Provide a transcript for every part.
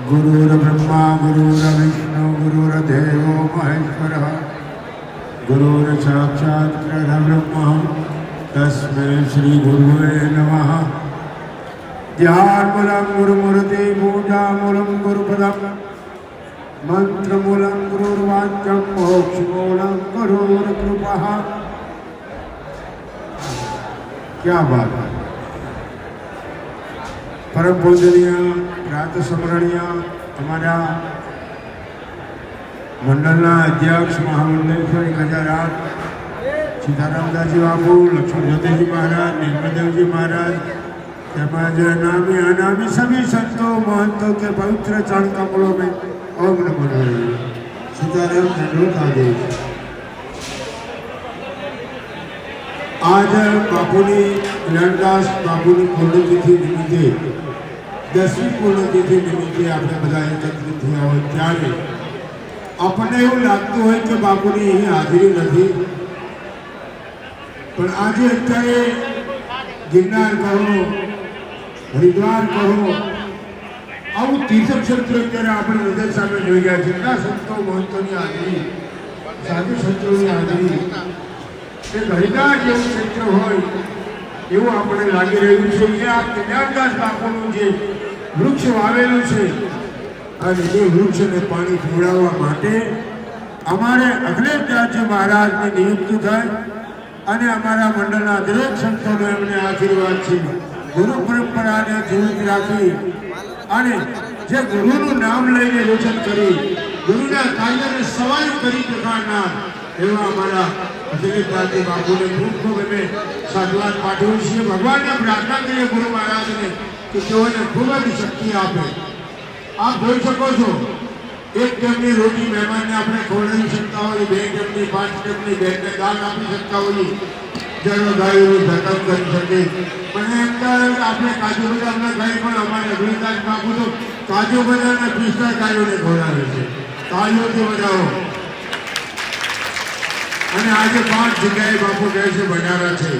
गुरुर्ब्रह्मा गुरुर्विष्णु गुरुर्देवो महेश्वरः गुरुर्साक्षात् परब्रह्म तस्मै श्री गुरुवे नमः। ध्यानमूलं गुरुमूर्ति पूजामूलं गुरुपदं मंत्रमूलं गुरुर्वाक्यं मोक्षमूलं गुरुर्कृपः। क्या बात है। परम पूजनीय प्रातः स्मरणीय हमारा मंडलना अध्यक्ष महामंडलेश्वर 1008 सीतारामदास जी बाबू, लक्ष्मण ज्योतिजी महाराज, निर्मलदेव जी महाराज તેમજ નામી અનામી सभी संतों महंतों के पवित्र चरण कमलों में ओम नमो नारायण। सीताराम दंडोत आदेश। आज बापूनी જ્ઞાનદાસ બાપુની પુણ્યતિથિ નિમિત્તે 10મી પુણ્યતિથિ નિમિત્તે આપણે બધા એકત્રિત થયા હોય ત્યારે આપણને એવું લાગતું હોય કે બાપુની અહીં હાજરી નથી, પણ આજે અત્યારે ગિરનાર કહો, હરિદ્વાર કહો, આવું તીર્થક્ષેત્ર અત્યારે આપણે નજર સામે જોઈ રહ્યા છીએ। કેટલા સંતો મહંતોની હાજરી, સાધુ સંતોની હાજરી, એક હરિદ્વાર જેવું ક્ષેત્ર હોય એવું આપણે લાગી રહ્યું છે કે આ જ્ઞાનદાસ બાપુનું જે વૃક્ષ વાવેલું છે અને એ વૃક્ષને પાણી પીવડાવવા માટે અમારે અખિલેશદાસજી મહારાજની નિયુક્તિ થાય અને અમારા મંડળના દરેક સંતોનો એમને આશીર્વાદ છે। ગુરુ પરંપરાને જીવિત રાખી અને જે ગુરુનું નામ લઈને રોશન કરી ગુરુના કાર્યને સવાલ કરી દેખાડનાર એવા અમારા અખિલેશદાસજી બાપુને ખૂબ ખૂબ અમે સાધુવાદ પાઠવીએ છીએ। ભગવાનને પ્રાર્થના કરીએ ગુરુ મહારાજને કે તેઓને ખૂબ જ શક્તિ આપે। આપ જોઈ શકો છો, એક ટાઈમની રોટી મહેમાનને આપણે ખવડાવી શકતા હોઈએ, 2 ટાઈમની 5 ટાઈમની બેનને દાન આપી શકતા હોઈએ, જરો ગાયોનું ધકમ કરી શકે, પણ એમ તો આપણે કાજુ બદામના ગાય પણ અમારે અખિલેશદાસ બાપુ તો કાજુ બદામના 20 ગાયોને ખવડાવે છે। તાળીઓથી વધાવો। અને આજે 5 જગ્યાએ બાપુ કહે છે ભંડારા છે,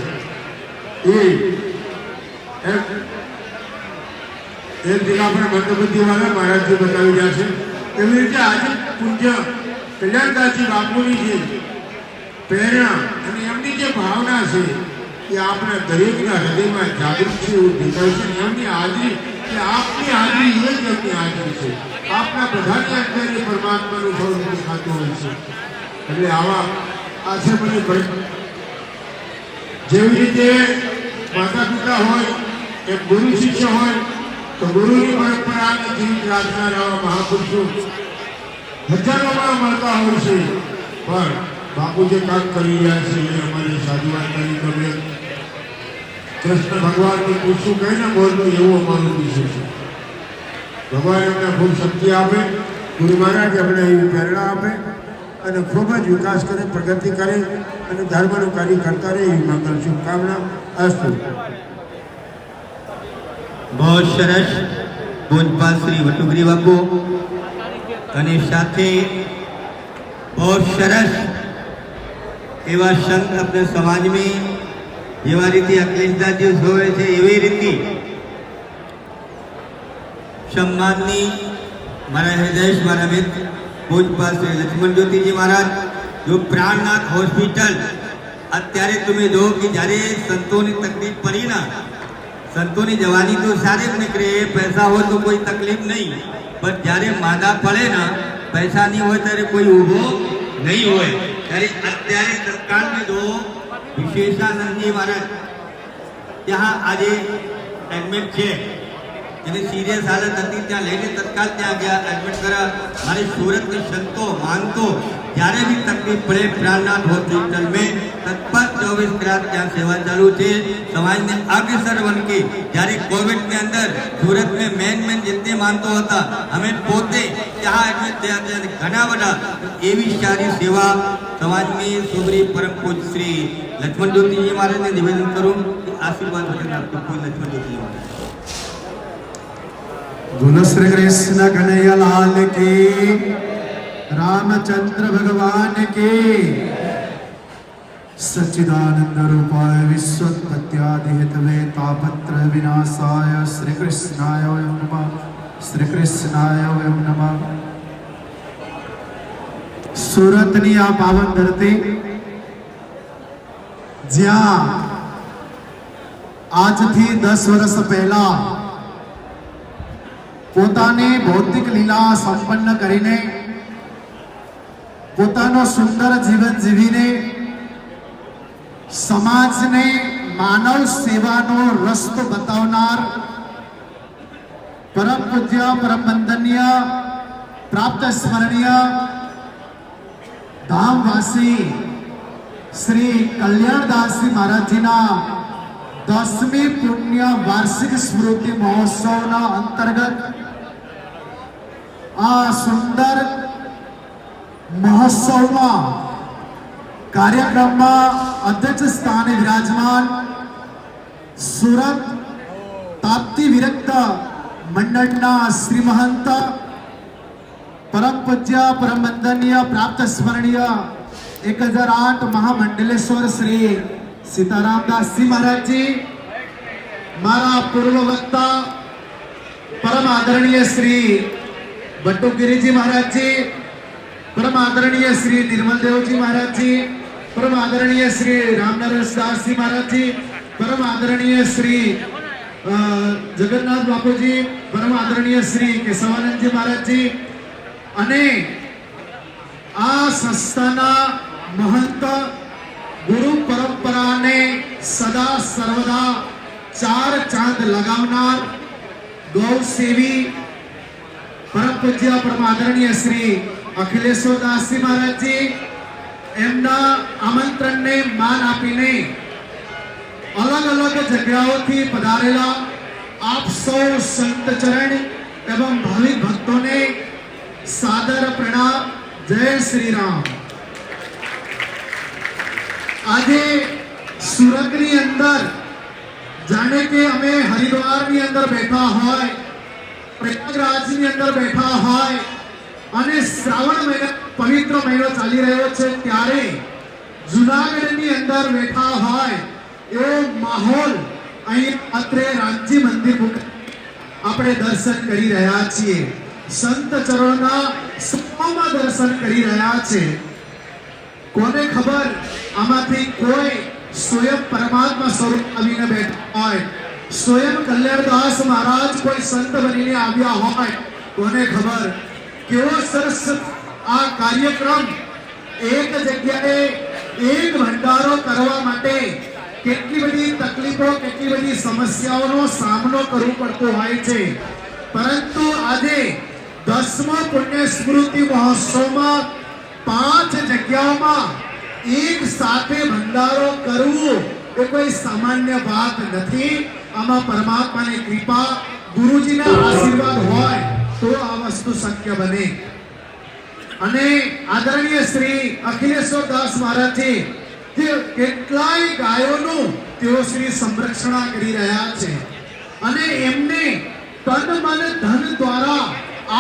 એક જગ્યા આપણે મંદબુદ્ધિવાળા મહારાજજી બતાવી રહ્યા છે। એવી રીતે આજે પૂજ્ય કલ્યાણદાસજી બાપુની જે પ્રેરણા અને એમની જે ભાવના છે એ આપણા દરેકના હૃદયમાં જાગૃત છે એવું દેખાય છે। એમની હાજરી કે આપની હાજરી એ જ એમની હાજરી છે। આપના બધાની અંદર એ પરમાત્માનું સ્વરૂપ દેખાતું હોય છે। એટલે આવા આશ્રમની જેવી રીતે માતા પિતા હોય એક ગુરુ શિષ્ય હોય તો ગુરુની પરંપરાને જીવિત રાખનાર આવા મહાપુરુષો હજારોમાં મળતા હોય છે। પણ બાપુ જે કામ કરી રહ્યા છે એ અમારી સાધુવાદ કરી ગમે કૃષ્ણ ભગવાનનું પૂછવું કહે ને બોલવું એવું અમારું પૂછ્યું છે। ભગવાન એમને ખૂબ શક્તિ આપે, ગુરુ મહારાજ એમને એવી પ્રેરણા આપે અને ખૂબ જ વિકાસ કરે, પ્રગતિ કરે અને ધર્મનું કાર્ય કરતા રહે એવી મંગલ શુભકામના અસ્તુ। बहुत सरस पूजपाल श्री वटुगिरी बापू અને સાથે बहुत सरस એવા સંત આપણા સમાજમાં જેવા રીતે અખિલેશદાસજી જોવે છે એવી રીતે સમાજની મારા હૃદય મારા મિત્ર પૂજપાલ શ્રી લક્ષ્મણ જ્યોતિજી મહારાજ જો પ્રાણનાથ હોસ્પિટલ અત્યારે તમે જો કે જ્યારે સંતોની તકલીફ પડી ના, સંતોની જવાની તો સારી જ નીકળે, પૈસા હોય તો કોઈ તકલીફ નહીં, પણ જ્યારે માંદા પડે ને પૈસા નહીં હોય ત્યારે કોઈ ઊભો નહીં હોય, ત્યારે અત્યારે તત્કાલ में जो વિશેષાનંદજી મહારાજ ત્યાં આજે એડમિટ છે, જેને સિરિયસ હાલત હતી ત્યાં લઈને તત્કાલ ત્યાં ગયા, એડમિટ કર્યા। મારે સુરતની સંતો માનતો જ્યારે भी तकलीफ पड़े प्राणनाथ हॉस्पिटल में तत्पर 24 कलाक ત્યાં સેવા ચાલુ છે। समाज ने अग्रसर बन के જ્યારે कोविड के अंदर सूरत में मेन जितने मानतो હતા અમે પોતે ત્યાં એડમિટ થયા હતા। ઘણા બધા એવી સારી સેવા समाज में सुब्री परम पूज्य श्री लक्ष्मण ज्योति जी महाराज ने निवेदन करूं आशीर्वाद वचन आपको पूज्य लक्ष्मण ज्योति जी महाराज। बोलो श्री कृष्ण कन्हैया लाल की, रामचंद्र भगवान की। सच्चिदानंद रूपाय विश्वोत्पत्त्यादि हेतवे तापत्रय विनाशाय श्री कृष्णाय नमः। શ્રી કૃષ્ણાય વયમ નમઃ. સુરતની આ પાવન ધરતી જ્યાં આજથી 10 વર્ષ પહેલા પોતાની ભૌતિક લીલા સંપન્ન કરીને પોતાનો સુંદર જીવન જીવીને સમાજને માનવ સેવાનો રસ્તો બતાવનાર પરમ પૂજ્ય પરમ વંદનીય પ્રાપ્ત સ્મરણીય ધામવાસી શ્રી કલ્યાણદાસજી મહારાજજીના 10મી પુણ્ય વાર્ષિક સ્મૃતિ મહોત્સવના અંતર્ગત આ સુંદર મહોત્સવમાં કાર્યક્રમમાં અધ્યક્ષ સ્થાને વિરાજમાન સુરત તાપ્તી વિરક્ત મંડળના શ્રી મહંત પરમ પૂજ્ય પરમ વંદનીય પ્રાપ્ત સ્મરણીય 1008 મહામંડલેશ્વર શ્રી સીતારામદાસજી મહારાજજી, મારા પૂર્વ વક્તા પરમ આદરણીય શ્રી બટુગીરીજી મહારાજજી, પરમ આદરણીય શ્રી નિર્મલદેવજી મહારાજજી, પરમ આદરણીય શ્રી રામનરસદાસજી મહારાજજી, પરમ આદરણીય શ્રી જગન્નાથ બાપુજી, પરમ આદરણીય શ્રી કેશવાનંદજી મહારાજજી અને આ સંસ્થાના મહંત ગુરુ પરંપરાને સદા સર્વદા ચાર ચાંદ લગાવનાર ગૌ સેવી પરમ પૂજ્ય પરમ આદરણીય શ્રી અખિલેશ્વરદાસજી મહારાજજી, એમના આમંત્રણને માન આપીને અલગ અલગ જગ્યાઓથી પધારેલા આપ સૌ સંત ચરણ એવં ભાવિક ભક્તોને સાદર પ્રણામ. જય શ્રી રામ. આજે સુરતની અંદર જાણે કે અમે હરિદ્વારની અંદર બેઠા હોય, પ્રયાગરાજની અંદર બેઠા હોય અને શ્રાવણ મહિના પવિત્ર મહિનો ચાલી રહ્યો છે ત્યારે જુનાગઢની અંદર બેઠા હોય એવો માહોલ અહીં અત્રે રામજી મંદિર આપણે દર્શન કરી રહ્યા છીએ. સંત ચરણોના સભામાં દર્શન કરી રહ્યા છે. કોને ખબર આમાંથી કોઈ સ્વયં પરમાત્મા સ્વરૂપ આવીને બેઠા હોય, સ્વયં કલ્યાણદાસ મહારાજ કોઈ સંત બનીને આવ્યા હોય. કોને ખબર કેવો સરસ આ કાર્યક્રમ એક જગ્યાએ એક ભંડારો કરવા માટે કેટલી બધી તકલીફો, કેટલી બધી સમસ્યાઓનો સામનો કરવો પડતો હોય છે. પરંતુ આજે 10મો પુણ્ય સ્મૃતિ મહોત્સવમાં 5 જગ્યાઓમાં એક સાથે ભંડારો કરવું એ કોઈ સામાન્ય વાત નથી. આમાં પરમાત્માની કૃપા, ગુરુજીના આશીર્વાદ હોય તો આ વસ્તુ શક્ય બને. અને આદરણીય શ્રી અખિલેશ્વરદાસ મહારાજજી જે કેટલાય ગાયોનું તેઓ શ્રી સંરક્ષણ કરી રહ્યા છે અને એમને તન મન ધન દ્વારા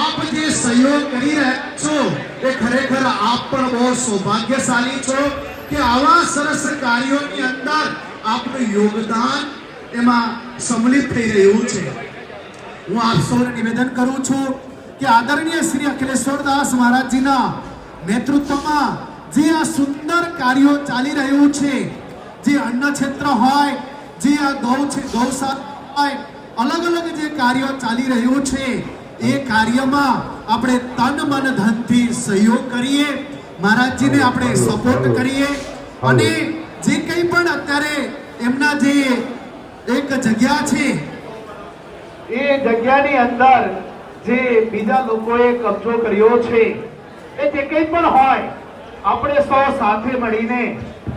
આપ જે સહયોગ કરી રહ્યા છો એ ખરેખર આપ પણ બહુ સૌભાગ્યશાળી છો કે આવા સરસ કાર્યોની અંદર આપનું યોગદાન એમાં સંમિલિત થઈ રહ્યું છે. હું આપ સૌને નિવેદન કરું છું કે આદરણીય શ્રી અખિલેશ્વરદાસ મહારાજજીના નેતૃત્વમાં જે આ સુંદર કાર્યો ચાલી રહ્યું છે, જે અન્ન ક્ષેત્ર હોય, જે આ ગૌશાળા હોય, અલગ અલગ જે કાર્યો ચાલી રહ્યું છે એ કાર્યમાં આપણે તન મન ધનથી સહયોગ કરીએ, મહારાજજીને આપણે સપોર્ટ કરીએ અને જે કંઈ પણ અત્યારે એમના જે એક જગ્યા છે એ જગ્યાની અંદર જે બીજા લોકોએ કબજો કર્યો છે એ જે કંઈ પણ હોય આપણે સૌ સાથે મળીને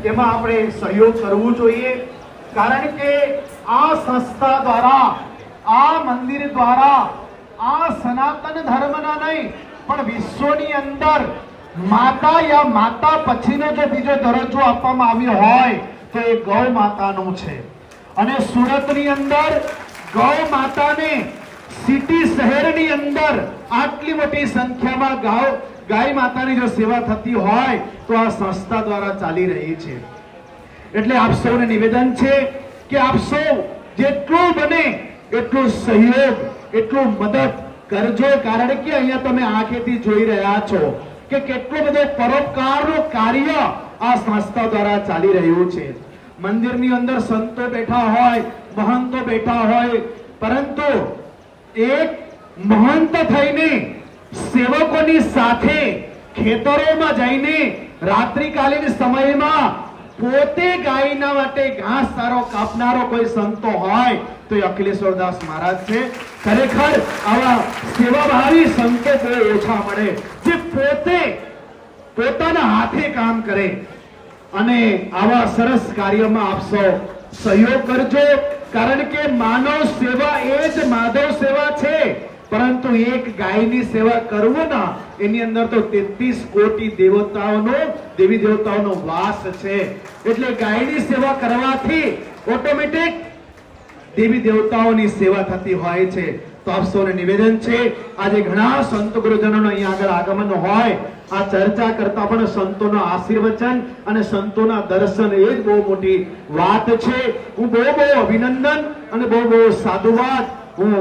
એમાં આપણે સહયોગ કરવું જોઈએ. કારણ કે આ સંસ્થા દ્વારા, આ મંદિર દ્વારા આ સનાતન ધર્મના નહીં પણ વિશ્વની અંદર માતા યા માતા પછીનો જો બીજો દરજ્જો આપવામાં આવ્યો હોય તો એ ગૌ માતાનું છે. અને સુરતની અંદર ગૌ માતાને સિટી શહેરની અંદર આટલી મોટી સંખ્યામાં ગાય માતાની જો સેવા થતી હોય તો આ સંસ્થા દ્વારા ચાલી રહી છે. એટલે આપ સૌને નિવેદન છે કે આપ સૌ જેટલું બને એટલું સહયોગ, એટલું મદદ કરજો, કારણ કે અહીંયા તમે આંખેથી જોઈ રહ્યા છો કે કેટલો બધો પરોપકારનું કાર્ય આ સંસ્થા દ્વારા ચાલી રહ્યું છે. મંદિરની અંદર સંતો બેઠા હોય, મહંતો બેઠા હોય, પરંતુ એક મહંત થઈને સેવકોની સાથે ખેતરોમાં જઈને રાત્રિકાલીન સમયમાં પોતે ગાયના માટે ઘાસ સારો કાપનારો કોઈ સંતો હોય તો એ અખિલેશ્વરદાસ મહારાજ છે. ખરેખર આવા સેવાભાવી સંતો બહુ ઓછા મળે, જે પોતે પોતાના હાથે કામ કરે. અને આવા સરસ કાર્યમાં આપ સૌ સહયોગ કરજો, કારણ કે માનવ સેવા એ જ માધવ સેવા છે. પરંતુ એક ગાયની સેવા કરવું ના, એની અંદર તો 33 કોટી દેવતાઓનો દેવી દેવતાઓનો વાસ છે. એટલે ગાયની સેવા કરવાથી ઓટોમેટિક દેવી દેવતાઓની સેવા થતી હોય છે. તો આપ સૌને નિવેદન છે, આજે ઘણા સંત ગુરુજનોનો અહીંયા આગળ આગમન હોય, આ ચર્ચા કરતા પણ સંતોના આશીર્વચન અને સંતોના દર્શન એ જ બહુ મોટી વાત છે. હું બહુ અભિનંદન અને બહુ સાધુવાદ હું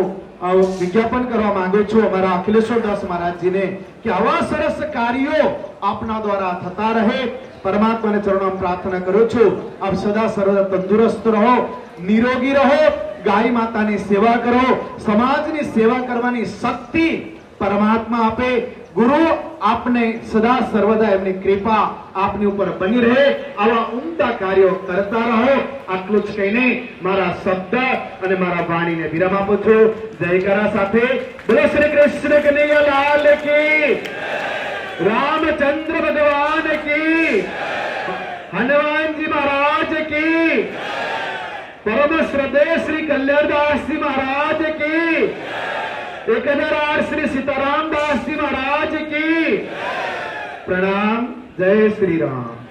વિજ્ઞાપન કરવા માંગુ છું અમારા અખિલેશ્વરદાસ મહારાજજીને કે આવા સરસ કાર્યો આપના દ્વારા થતા રહે. પરમાત્માને ચરણોમાં પ્રાર્થના કરું છું, આપ સદા સર્વદા તંદુરસ્ત રહો, નિરોગી રહો, ગાય માતાની સેવા કરો, સમાજની સેવા કરવાની શક્તિ પરમાત્મા આપે. ગુરુ આપને સદા સર્વદા એમની કૃપા આપની ઉપર બની રહે. આવા ઉમદા કાર્યો કરતા રહો. આટલું જ કહીને મારા શબ્દ અને મારા વાણીને વિરામ આપું છું. જયકારા સાથે બોલો શ્રી કૃષ્ણ કનૈયા લાલ કી, રામચંદ્ર ભગવાન કી, હનુમાનજી મહારાજ કી, परम श्रद्धेय श्री कल्याणदास जी महाराज की, 1008 श्री सीताराम दास जी महाराज की प्रणाम. जय श्री राम.